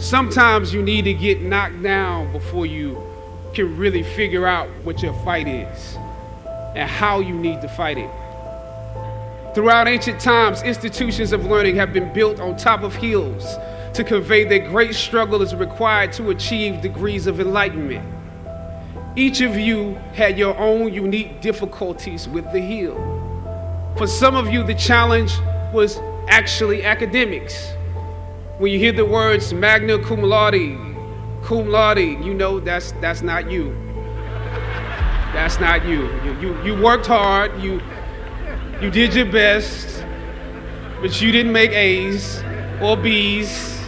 Sometimes you need to get knocked down before you can really figure out what your fight is and how you need to fight it. Throughout ancient times, institutions of learning have been built on top of hills to convey that great struggle is required to achieve degrees of enlightenment. Each of you had your own unique difficulties with the hill. For some of you, the challenge was actually academics. When you hear the words magna cum laude, you know that's not you. That's not you. You worked hard, you did your best, but you didn't make A's or B's,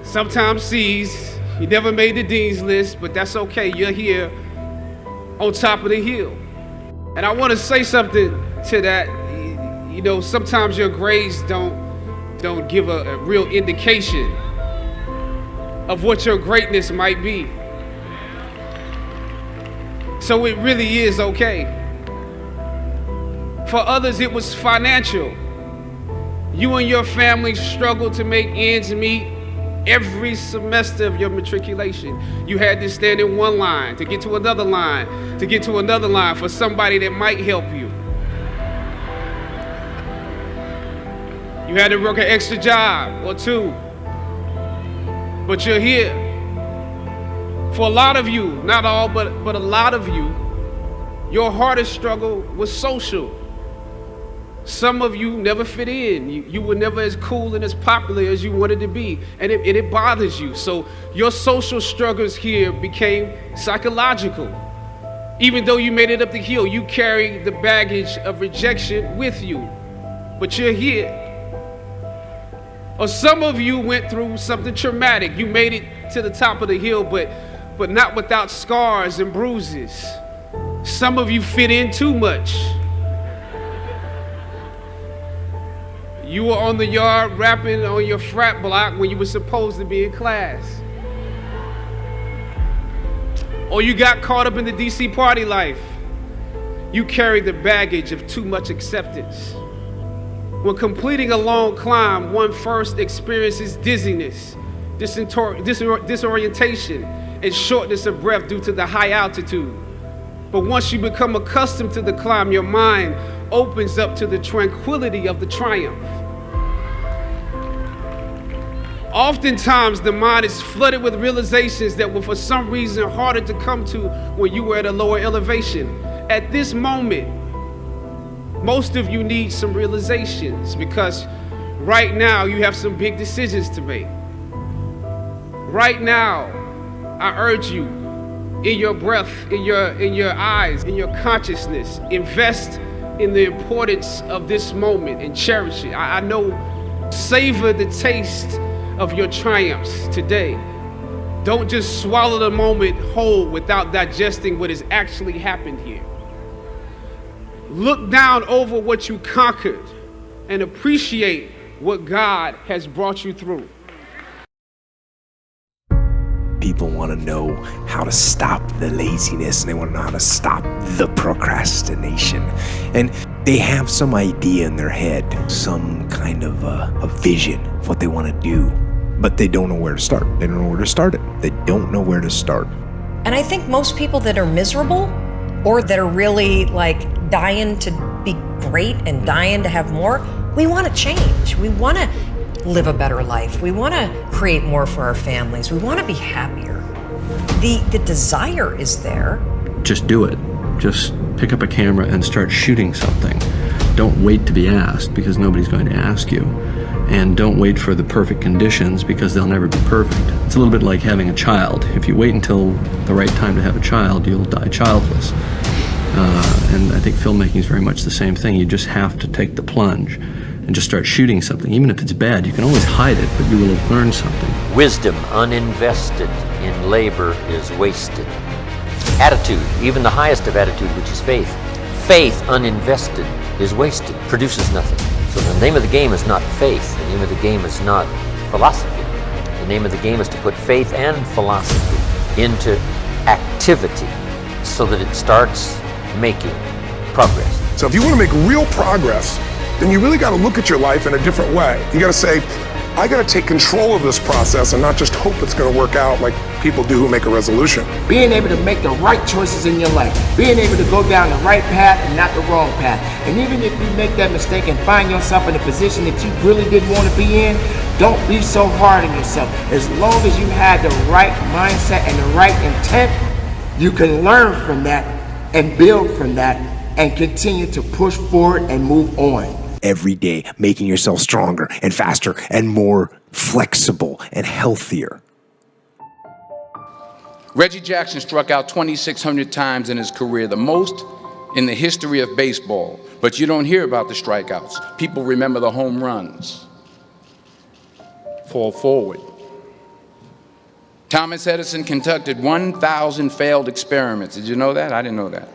sometimes C's. You never made the dean's list, but that's okay. You're here on top of the hill. And I want to say something to that. You know, sometimes your grades don't give a real indication of what your greatness might be. So it really is okay. For others, it was financial. You and your family struggled to make ends meet every semester of your matriculation. You had to stand in one line to get to another line, to get to another line for somebody that might help you. You had to work an extra job or two, but you're here. For a lot of you, not all, but a lot of you, your hardest struggle was social. Some of you never fit in. You were never as cool and as popular as you wanted to be, and it bothers you. So your social struggles here became psychological. Even though you made it up the hill, you carry the baggage of rejection with you, but you're here. Or some of you went through something traumatic. You made it to the top of the hill, but not without scars and bruises. Some of you fit in too much. You were on the yard rapping on your frat block when you were supposed to be in class. Or you got caught up in the DC party life. You carry the baggage of too much acceptance. When completing a long climb, one first experiences dizziness, disorientation, and shortness of breath due to the high altitude. But once you become accustomed to the climb, your mind opens up to the tranquility of the triumph. Oftentimes, the mind is flooded with realizations that were for some reason harder to come to when you were at a lower elevation. At this moment, most of you need some realizations because right now you have some big decisions to make. Right now, I urge you, in your breath, in your eyes, in your consciousness, invest in the importance of this moment and cherish it. I know, savor the taste of your triumphs today. Don't just swallow the moment whole without digesting what has actually happened here. Look down over what you conquered and appreciate what God has brought you through. People want to know how to stop the laziness, and they want to know how to stop the procrastination. And they have some idea in their head, some kind of a vision of what they want to do, but they don't know where to start. They don't know where to start it. They don't know where to start. And I think most people that are miserable or that are really like dying to be great and dying to have more, we want to change. We want to live a better life. We want to create more for our families. We want to be happier. The desire is there. Just do it. Just pick up a camera and start shooting something. Don't wait to be asked because nobody's going to ask you. And don't wait for the perfect conditions because they'll never be perfect. It's a little bit like having a child. If you wait until the right time to have a child, you'll die childless. And I think filmmaking is very much the same thing. You just have to take the plunge and just start shooting something. Even if it's bad, you can always hide it, but you will have learned something. Wisdom uninvested in labor is wasted. Attitude, even the highest of attitude, which is faith. Faith uninvested is wasted, produces nothing. So the name of the game is not faith. The name of the game is not philosophy. The name of the game is to put faith and philosophy into activity so that it starts making progress. So if you want to make real progress, then you really got to look at your life in a different way. You got to say, I got to take control of this process and not just hope it's going to work out like people do who make a resolution. Being able to make the right choices in your life. Being able to go down the right path and not the wrong path. And even if you make that mistake and find yourself in a position that you really didn't want to be in, don't be so hard on yourself. As long as you had the right mindset and the right intent, you can learn from that and build from that and continue to push forward and move on. Every day, making yourself stronger and faster and more flexible and healthier. Reggie Jackson struck out 2,600 times in his career, the most in the history of baseball. But you don't hear about the strikeouts. People remember the home runs. Fall forward. Thomas Edison conducted 1,000 failed experiments. Did you know that? I didn't know that.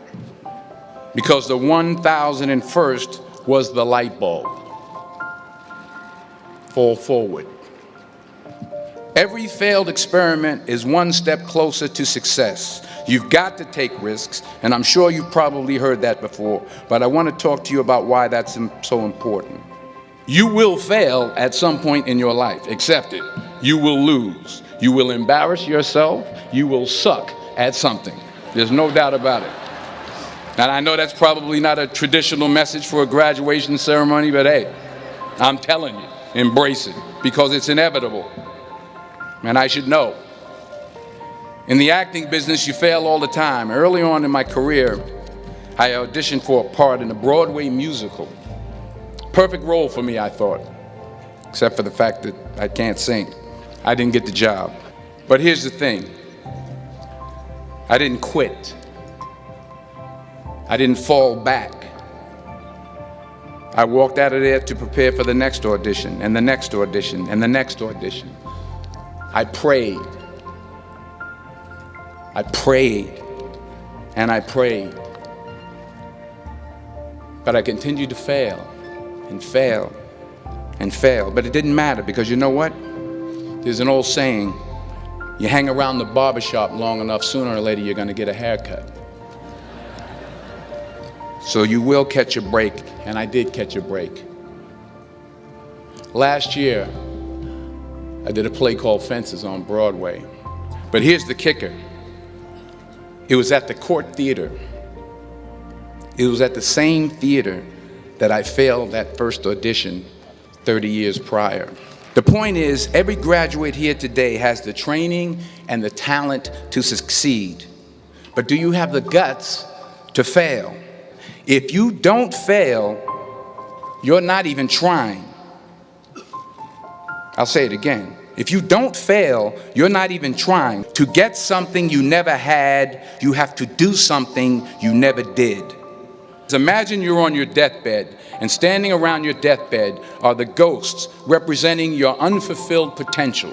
Because the 1,001st was the light bulb. Fall forward. Every failed experiment is one step closer to success. You've got to take risks, and I'm sure you've probably heard that before, but I want to talk to you about why that's so important. You will fail at some point in your life. Accept it. You will lose. You will embarrass yourself. You will suck at something. There's no doubt about it. And I know that's probably not a traditional message for a graduation ceremony, but hey, I'm telling you, embrace it, because it's inevitable. And I should know. In the acting business, you fail all the time. Early on in my career, I auditioned for a part in a Broadway musical. Perfect role for me, I thought, except for the fact that I can't sing. I didn't get the job. But here's the thing. I didn't quit. I didn't fall back. I walked out of there to prepare for the next audition, and the next audition, and the next audition. I prayed. I prayed, and I prayed. But I continued to fail, and fail, and fail. But it didn't matter, because you know what? There's an old saying, you hang around the barbershop long enough, sooner or later you're gonna get a haircut. So you will catch a break, and I did catch a break. Last year, I did a play called Fences on Broadway. But here's the kicker. It was at the Court Theater. It was at the same theater that I failed that first audition 30 years prior. The point is, every graduate here today has the training and the talent to succeed. But do you have the guts to fail? If you don't fail, you're not even trying. I'll say it again. If you don't fail, you're not even trying. To get something you never had, you have to do something you never did. Imagine you're on your deathbed, and standing around your deathbed are the ghosts representing your unfulfilled potential.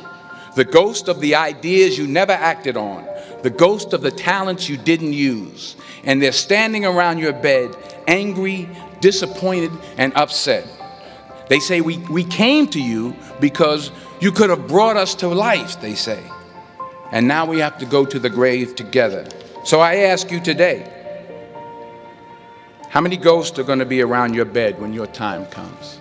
The ghost of the ideas you never acted on. The ghost of the talents you didn't use. And they're standing around your bed, angry, disappointed, and upset. They say, we came to you because you could have brought us to life, they say. And now we have to go to the grave together. So I ask you today, how many ghosts are going to be around your bed when your time comes?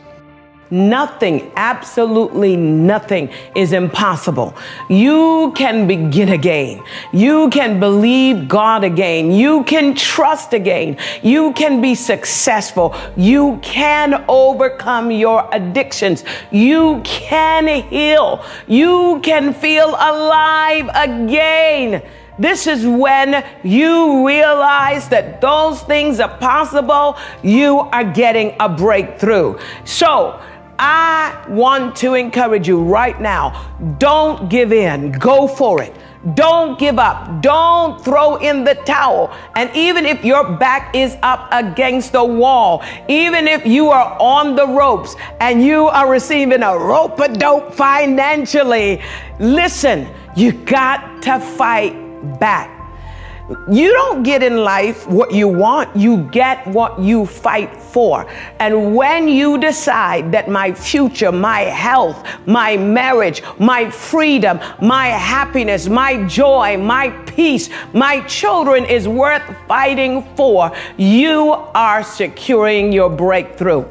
Nothing, absolutely nothing is impossible. You can begin again. You can believe God again. You can trust again. You can be successful. You can overcome your addictions. You can heal. You can feel alive again. This is when you realize that those things are possible. You are getting a breakthrough. So I want to encourage you right now, don't give in, go for it. Don't give up, don't throw in the towel. And even if your back is up against the wall, even if you are on the ropes and you are receiving a rope-a-dope financially, listen, you got to fight back. You don't get in life what you want, you get what you fight for. And when you decide that my future, my health, my marriage, my freedom, my happiness, my joy, my peace, my children is worth fighting for, you are securing your breakthrough.